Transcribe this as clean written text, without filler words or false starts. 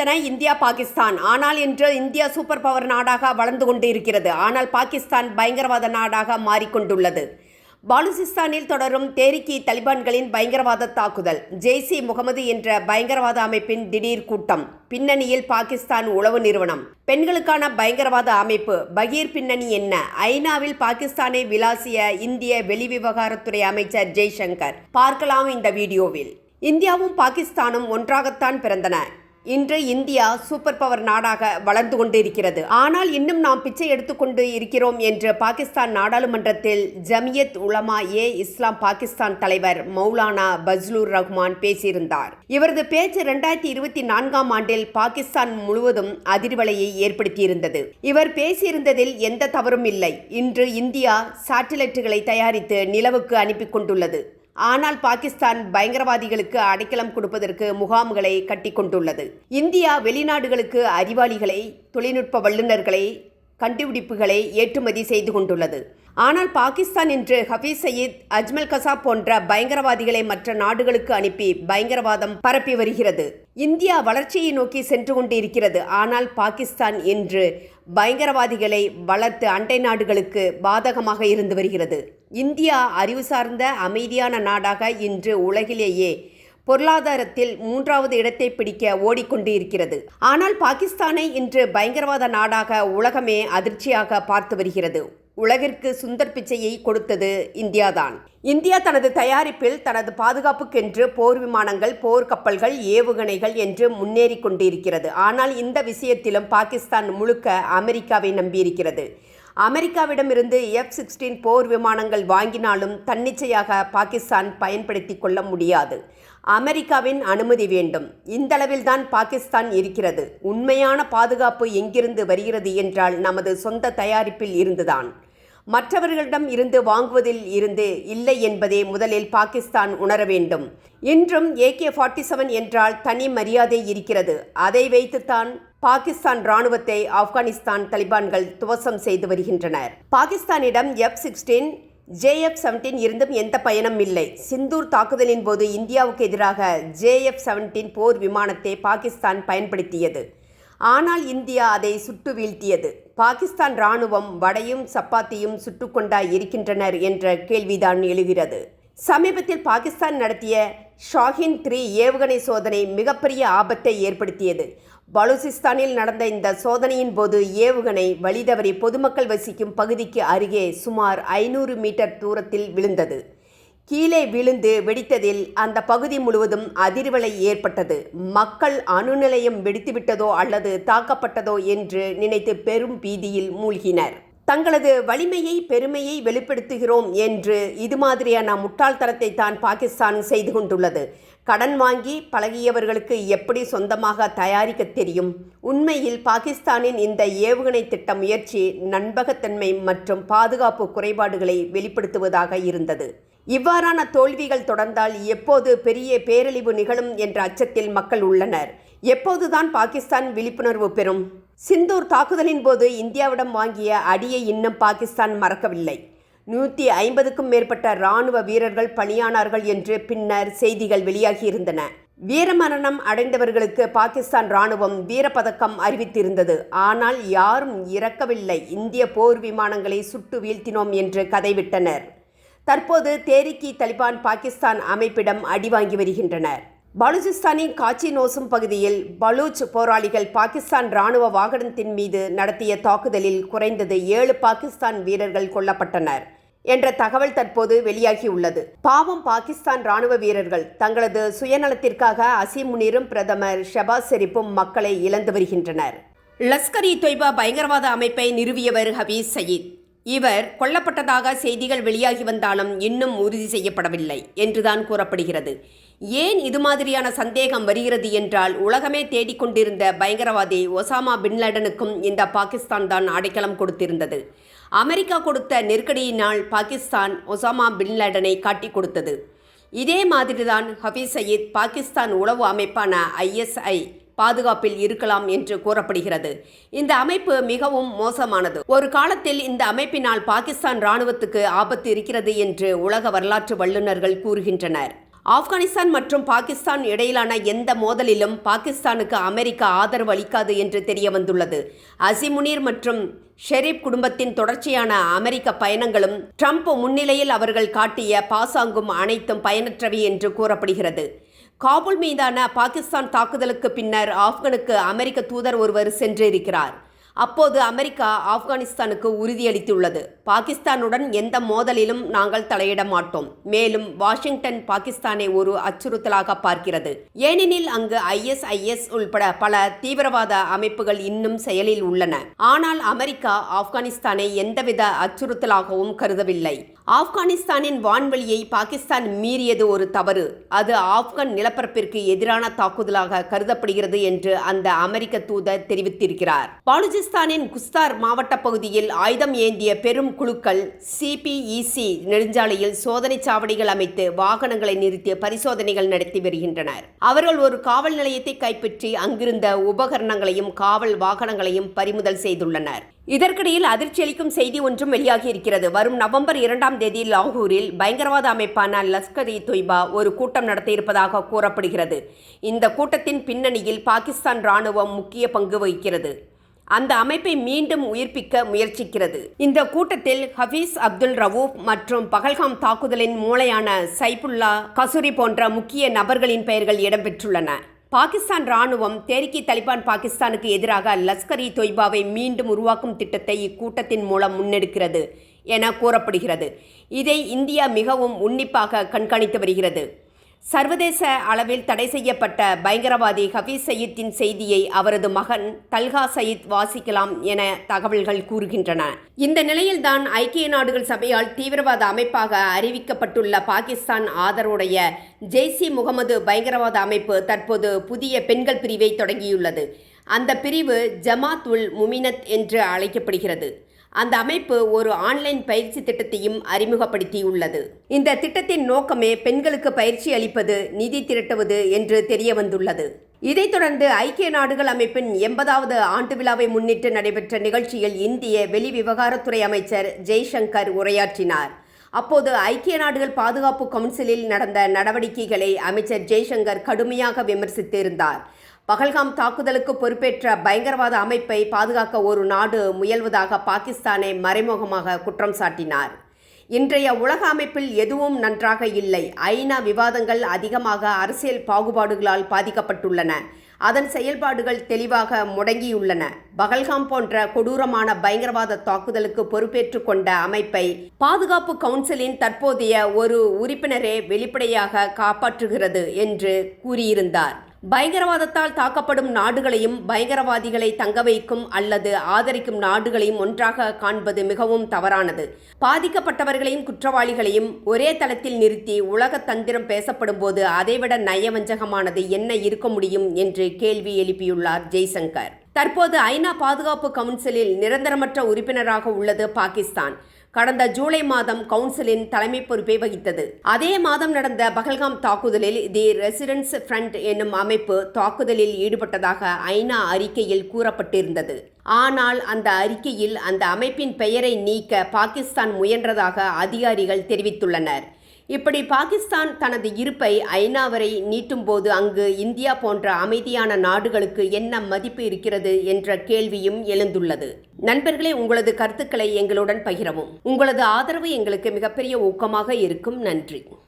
இருந்தன இந்தியா பாகிஸ்தான். ஆனால் இன்று இந்தியா சூப்பர் பவர் நாடாக வளர்ந்து கொண்டு இருக்கிறது. ஆனால் பாகிஸ்தான் பயங்கரவாத நாடாக மாறிக்கொண்டுள்ளது. பாலுசிஸ்தானில் தொடரும் தேரிக்கி தலிபான்களின் பயங்கரவாத தாக்குதல், ஜெய்ஷ்-இ முகமது என்ற பயங்கரவாத அமைப்பின் திடீர் கூட்டம், பின்னணியில் பாகிஸ்தான் உளவு நிறுவனம், பெண்களுக்கான பயங்கரவாத அமைப்பு, பகீர் பின்னணி என்ன, ஐநாவில் பாகிஸ்தானை விளாசிய இந்திய வெளிவிவகாரத்துறை அமைச்சர் ஜெய்சங்கர். பார்க்கலாம் இந்த வீடியோவில். இந்தியாவும் பாகிஸ்தானும் ஒன்றாகத்தான் பிறந்தன. இன்று இந்தியா சூப்பர் பவர் நாடாக வளர்ந்து கொண்டு இருக்கிறது. ஆனால் இன்னும் நாம் பிச்சை எடுத்துக்கொண்டு இருக்கிறோம் என்று பாகிஸ்தான் நாடாளுமன்றத்தில் ஜமியத் உலமா-ஏ-இஸ்லாம் பாகிஸ்தான் தலைவர் மௌலானா பஜ்லுர் ரஹ்மான் பேசியிருந்தார். இவரது பேச்சு 2024ஆம் ஆண்டில் பாகிஸ்தான் முழுவதும் அதிர்வலையை ஏற்படுத்தியிருந்தது. இவர் பேசியிருந்ததில் எந்த தவறும் இல்லை. இன்று இந்தியா சாட்டிலைட்டுகளை தயாரித்து நிலவுக்கு அனுப்பி கொண்டுள்ளது. ஆனால் பாகிஸ்தான் பயங்கரவாதிகளுக்கு அடைக்கலம் கொடுப்பதற்கு முகாம்களை கட்டி கொண்டுள்ளது. இந்தியா வெளிநாடுகளுக்கு அறிவாளிகளை, தொழில்நுட்ப வல்லுநர்களை, கண்டுபிடிப்புகளை ஏற்றுமதி செய்து கொண்டுள்ளது. ஆனால் பாகிஸ்தான் இன்று ஹபீஸ் சயீத், அஜ்மல் கசாப் போன்ற பயங்கரவாதிகளை மற்ற நாடுகளுக்கு அனுப்பி பயங்கரவாதம் பரப்பி வருகிறது. இந்தியா வளர்ச்சியை நோக்கி சென்று கொண்டு இருக்கிறது. ஆனால் பாகிஸ்தான் இன்று பயங்கரவாதிகளை வளர்த்து அண்டை நாடுகளுக்கு பாதகமாக இருந்து வருகிறது. இந்தியா அறிவு சார்ந்த அமைதியான நாடாக இன்று உலகிலேயே பொருளாதாரத்தில் 3வது இடத்தை பிடிக்க ஓடிக்கொண்டு இருக்கிறது. ஆனால் பாகிஸ்தானை இன்று பயங்கரவாத நாடாக உலகமே அதிர்ச்சியாக பார்த்து வருகிறது. உலகிற்கு சுந்தர் பிச்சையை கொடுத்தது இந்தியாதான். இந்தியா தனது தயாரிப்பில் தனது பாதுகாப்புக்கென்று போர் விமானங்கள், போர் கப்பல்கள், ஏவுகணைகள் என்று முன்னேறி கொண்டிருக்கிறது. ஆனால் இந்த விஷயத்திலும் பாகிஸ்தான் முழுக்க அமெரிக்காவை நம்பியிருக்கிறது. அமெரிக்காவிடமிருந்து F-16 போர் விமானங்கள் வாங்கினாலும் தன்னிச்சையாக பாகிஸ்தான் பயன்படுத்தி கொள்ள முடியாது. அமெரிக்காவின் அனுமதி வேண்டும். இந்தளவில்தான் பாகிஸ்தான் இருக்கிறது. உண்மையான பாதுகாப்பு எங்கிருந்து வருகிறது என்றால் நமது சொந்த தயாரிப்பில் இருந்துதான். மற்றவர்களிடம் இருந்து வாங்குவதில் இருந்து இல்லை என்பதே முதலில் பாகிஸ்தான் உணர வேண்டும். இன்றும் AK-47 என்றால் தனி மரியாதை இருக்கிறது. அதை வைத்துத்தான் பாகிஸ்தான் இராணுவத்தை ஆப்கானிஸ்தான் தலிபான்கள் துவசம் செய்து வருகின்றனர். பாகிஸ்தானிடம் F-16 JF-17 இருந்தும் எந்த பயனும் இல்லை. சிந்தூர் தாக்குதலின் போது இந்தியாவுக்கு எதிராக JF-17 போர் விமானத்தை பாகிஸ்தான் பயன்படுத்தியது. ஆனால் இந்தியா அதை சுட்டு வீழ்த்தியது. பாகிஸ்தான் இராணுவம் வடையும் சப்பாத்தியும் சுட்டுக்கொண்டா இருக்கின்றனர் என்ற கேள்விதான் எழுகிறது. சமீபத்தில் பாகிஸ்தான் நடத்திய ஷாஹின் 3 ஏவுகணை சோதனை மிகப்பெரிய ஆபத்தை ஏற்படுத்தியது. பலூசிஸ்தானில் நடந்த இந்த சோதனையின் போது ஏவுகணை வழிதவறி பொதுமக்கள் வசிக்கும் பகுதிக்கு அருகே சுமார் 500 மீட்டர் தூரத்தில் விழுந்தது. கீழே விழுந்து வெடித்ததில் அந்த பகுதி முழுவதும் அதிர்வலை ஏற்பட்டது. மக்கள் அணு நிலையம் வெடித்துவிட்டதோ அல்லது தாக்கப்பட்டதோ என்று நினைத்து பெரும் பீதியில் மூழ்கினர். தங்களது வலிமையை, பெருமையை வெளிப்படுத்துகிறோம் என்று இது மாதிரியான முட்டாள்தனத்தை தான் பாகிஸ்தான் செய்து கொண்டுள்ளது. கடன் வாங்கி பழகியவர்களுக்கு எப்படி சொந்தமாக தயாரிக்க தெரியும்? உண்மையில் பாகிஸ்தானின் இந்த ஏவுகணை திட்ட முயற்சி நம்பகத்தன்மை மற்றும் பாதுகாப்பு குறைபாடுகளை வெளிப்படுத்துவதாக இருந்தது. இவ்வாறான தோல்விகள் தொடர்ந்தால் எப்போது பெரிய பேரழிவு நிகழும் என்ற அச்சத்தில் மக்கள் உள்ளனர். எப்போதுதான் பாகிஸ்தான் விழிப்புணர்வு பெறும்? சிந்தூர் தாக்குதலின் போது இந்தியாவிடம் வாங்கிய அடியை இன்னும் பாகிஸ்தான் மறக்கவில்லை. 150க்கும் மேற்பட்ட இராணுவ வீரர்கள் பலியானார்கள் என்று பின்னர் செய்திகள் வெளியாகியிருந்தன. வீரமரணம் அடைந்தவர்களுக்கு பாகிஸ்தான் இராணுவம் வீரப்பதக்கம் அறிவித்திருந்தது. ஆனால் யாரும் இறக்கவில்லை. இந்திய போர் விமானங்களை சுட்டு வீழ்த்தினோம் என்று கதைவிட்டனர். தற்போது தேரிக்கி தலிபான் பாகிஸ்தான் அமைப்பிடம் அடி வாங்கி வருகின்றனர். பலூச்சிஸ்தானின் காச்சி நோசும் பகுதியில் பலூச் போராளிகள் பாகிஸ்தான் இராணுவ வாகனத்தின் மீது நடத்திய தாக்குதலில் குறைந்தது 7 பாகிஸ்தான் வீரர்கள் கொல்லப்பட்டனர் என்ற தகவல் தற்போது வெளியாகியுள்ளது. பாவம் பாகிஸ்தான் இராணுவ வீரர்கள். தங்களது சுயநலத்திற்காக அசீம் முனீரும் பிரதமர் ஷெபாஸ் ஷெரீப்பும் மக்களை இழந்து வருகின்றனர். லஷ்கர்-இ-தொய்பா பயங்கரவாத அமைப்பை நிறுவியவர் ஹபீஸ் சயீத். இவர் கொல்லப்பட்டதாக செய்திகள் வெளியாகி வந்தாலும் இன்னும் உறுதி செய்யப்படவில்லை என்றுதான் கூறப்படுகிறது. ஏன் இது மாதிரியான சந்தேகம் வருகிறது என்றால், உலகமே தேடிக்கொண்டிருந்த பயங்கரவாதி ஒசாமா பின்லேடனுக்கும் இந்த பாகிஸ்தான் தான் அடைக்கலம் கொடுத்திருந்தது. அமெரிக்கா கொடுத்த நெருக்கடியினால் பாகிஸ்தான் ஒசாமா பின்லேடனை காட்டி கொடுத்தது. இதே மாதிரிதான் ஹபீஸ் சயீத் பாகிஸ்தான் உளவு அமைப்பான ISI பாதுகாப்பில் இருக்கலாம் என்று கூறப்படுகிறது. இந்த அமைப்பு மிகவும் மோசமானது. ஒரு காலத்தில் இந்த அமைப்பினால் பாகிஸ்தான் இராணுவத்துக்கு ஆபத்து இருக்கிறது என்று உலக வரலாற்று வல்லுநர்கள் கூறுகின்றனர். ஆப்கானிஸ்தான் மற்றும் பாகிஸ்தான் இடையிலான எந்த மோதலிலும் பாகிஸ்தானுக்கு அமெரிக்கா ஆதரவு அளிக்காது என்று தெரிய வந்துள்ளது. அசிமுனீர் மற்றும் ஷெரீப் குடும்பத்தின் தொடர்ச்சியான அமெரிக்க பயணங்களும் ட்ரம்ப் முன்னிலையில் அவர்கள் காட்டிய பாசாங்கும் அனைத்தும் பயனற்றவை என்று கூறப்படுகிறது. காபூல் மீதான பாகிஸ்தான் தாக்குதலுக்கு பின்னர் ஆப்கானுக்கு அமெரிக்க தூதர் ஒருவர் சென்றிருக்கிறார். அப்போது அமெரிக்கா ஆப்கானிஸ்தானுக்கு உறுதியளித்துள்ளது, பாகிஸ்தானுடன் எந்த மோதலிலும் நாங்கள் தலையிட மாட்டோம். மேலும் வாஷிங்டன் பாகிஸ்தானை ஒரு அச்சுறுத்தலாக பார்க்கிறது. ஏனெனில் அங்கு ISIS உள்பட பல தீவிரவாத அமைப்புகள் இன்னும் செயலில் உள்ளன. ஆனால் அமெரிக்கா ஆப்கானிஸ்தானை எந்தவித அச்சுறுத்தலாகவும் கருதவில்லை. ஆப்கானிஸ்தானின் வான்வெளியை பாகிஸ்தான் மீறியது ஒரு தவறு. அது ஆப்கான் நிலப்பரப்பிற்கு எதிரான தாக்குதலாக கருதப்படுகிறது என்று அந்த அமெரிக்க தூதர் தெரிவித்திருக்கிறார். பாலுச்சிஸ்தானின் குஸ்தார் மாவட்ட பகுதியில் ஆயுதம் ஏந்திய பெரும் குழுக்கள் CPEC நெடுஞ்சாலையில் சோதனை சாவடிகள் அமைத்து வாகனங்களை நிறுத்தி பரிசோதனைகள் நடத்தி வருகின்றனர். அவர்கள் ஒரு காவல் நிலையத்தை கைப்பற்றி அங்கிருந்த உபகரணங்களையும் காவல் வாகனங்களையும் பறிமுதல் செய்துள்ளனர். இதற்கிடையில் அதிர்ச்சியளிக்கும் செய்தி ஒன்றும் வெளியாகி இருக்கிறது. வரும் நவம்பர் 2ஆம் தேதி லாகூரில் பயங்கரவாத அமைப்பான லஷ்கர்-இ-தொய்பா ஒரு கூட்டம் நடத்தியிருப்பதாக கூறப்படுகிறது. இந்த கூட்டத்தின் பின்னணியில் பாகிஸ்தான் இராணுவம் முக்கிய பங்கு வகிக்கிறது. அந்த அமைப்பை மீண்டும் உயிர்ப்பிக்க முயற்சிக்கிறது. இந்த கூட்டத்தில் ஹபீஸ் அப்துல் ரவூப் மற்றும் பகல்காம் தாக்குதலின் மூளையான சைபுல்லா கசூரி போன்ற முக்கிய நபர்களின் பெயர்கள் இடம்பெற்றுள்ளன. பாகிஸ்தான் இராணுவம் தெஹ்ரீக் தாலிபான் பாகிஸ்தானுக்கு எதிராக லஷ்கர்-இ-தொய்பாவை மீண்டும் உருவாக்கும் திட்டத்தை இக்கூட்டத்தின் மூலம் முன்னெடுக்கிறது என கூறப்படுகிறது. இதை இந்தியா மிகவும் உன்னிப்பாக கண்காணித்து வருகிறது. சர்வதேச அளவில் தடை செய்யப்பட்ட பயங்கரவாதி ஹபீஸ் சயீத்தின் செய்தியை அவரது மகன் தல்ஹா சயீத் வாசிக்கலாம் என தகவல்கள் கூறுகின்றன. இந்த நிலையில்தான் ஐக்கிய நாடுகள் சபையால் தீவிரவாத அமைப்பாக அறிவிக்கப்பட்டுள்ள பாகிஸ்தான் ஆதரவுடைய ஜெய்ஷ்-இ-முகமது பயங்கரவாத அமைப்பு தற்போது புதிய பெண்கள் பிரிவை தொடங்கியுள்ளது. அந்த பிரிவு ஜமாத்-உல்-முமினத் என்று அழைக்கப்படுகிறது. அந்த அமைப்பு ஒரு ஆன்லைன் பயிற்சி திட்டத்தையும் அறிமுகப்படுத்தியுள்ளது. இந்த திட்டத்தின் நோக்கமே பெண்களுக்கு பயிற்சி அளிப்பது, நிதி திரட்டுவது என்று தெரிய வந்துள்ளது. இதைத் தொடர்ந்து ஐக்கிய நாடுகள் அமைப்பின் 80வது ஆண்டு விழாவை முன்னிட்டு நடைபெற்ற நிகழ்ச்சியில் இந்திய வெளிவிவகாரத்துறை அமைச்சர் ஜெய்சங்கர் உரையாற்றினார். அப்போது ஐக்கிய நாடுகள் பாதுகாப்பு கவுன்சிலில் நடந்த நடவடிக்கைகளை அமைச்சர் ஜெய்சங்கர் கடுமையாக விமர்சித்திருந்தார். பகல்காம் தாக்குதலுக்கு பொறுப்பேற்ற பயங்கரவாத அமைப்பை பாதுகாக்க ஒரு நாடு முயல்வதாக பாகிஸ்தானை மறைமுகமாக குற்றம் சாட்டினார். இன்றைய உலக அமைப்பில் எதுவும் நன்றாக இல்லை. ஐநா விவாதங்கள் அதிகமாக அரசியல் பாகுபாடுகளால் பாதிக்கப்பட்டுள்ளன. அதன் செயல்பாடுகள் தெளிவாக முடங்கியுள்ளன. பகல்காம் போன்ற கொடூரமான பயங்கரவாத தாக்குதலுக்கு பொறுப்பேற்று கொண்ட அமைப்பை பாதுகாப்பு கவுன்சிலின் தற்போதைய ஒரு உறுப்பினரே வெளிப்படையாக காப்பாற்றுகிறது என்று கூறியிருந்தார். பயங்கரவாதத்தால் தாக்கப்படும் நாடுகளையும் பயங்கரவாதிகளை தங்க வைக்கும் அல்லது ஆதரிக்கும் நாடுகளையும் ஒன்றாக காண்பது மிகவும் தவறானது. பாதிக்கப்பட்டவர்களையும் குற்றவாளிகளையும் ஒரே தளத்தில் நிறுத்தி உலக தந்திரம் பேசப்படும் போது அதைவிட நயவஞ்சகமானது என்ன இருக்க முடியும் என்று கேள்வி எழுப்பியுள்ளார் ஜெய்சங்கர். தற்போது ஐநா பாதுகாப்பு கவுன்சிலில் நிரந்தரமற்ற உறுப்பினராக உள்ளது பாகிஸ்தான். கடந்த ஜூலை மாதம் கவுன்சிலின் தலைமை பொறுப்பை வகித்தது. அதே மாதம் நடந்த பகல்காம் தாக்குதலில் தி ரெசிடென்ஸ் ஃப்ரண்ட் என்னும் அமைப்பு தாக்குதலில் ஈடுபட்டதாக ஐநா அறிக்கையில் கூறப்பட்டிருந்தது. ஆனால் அந்த அறிக்கையில் அந்த அமைப்பின் பெயரை நீக்க பாகிஸ்தான் முயன்றதாக அதிகாரிகள் தெரிவித்துள்ளனர். இப்படி பாகிஸ்தான் தனது இருப்பை ஐநா வரை நீட்டும் போது அங்கு இந்தியா போன்ற அமைதியான நாடுகளுக்கு என்ன மதிப்பு இருக்கிறது என்ற கேள்வியும் எழுந்துள்ளது. நண்பர்களே, உங்களது கருத்துக்களை எங்களுடன் பகிரவும். உங்களது ஆதரவு எங்களுக்கு மிகப்பெரிய ஊக்கமாக இருக்கும். நன்றி.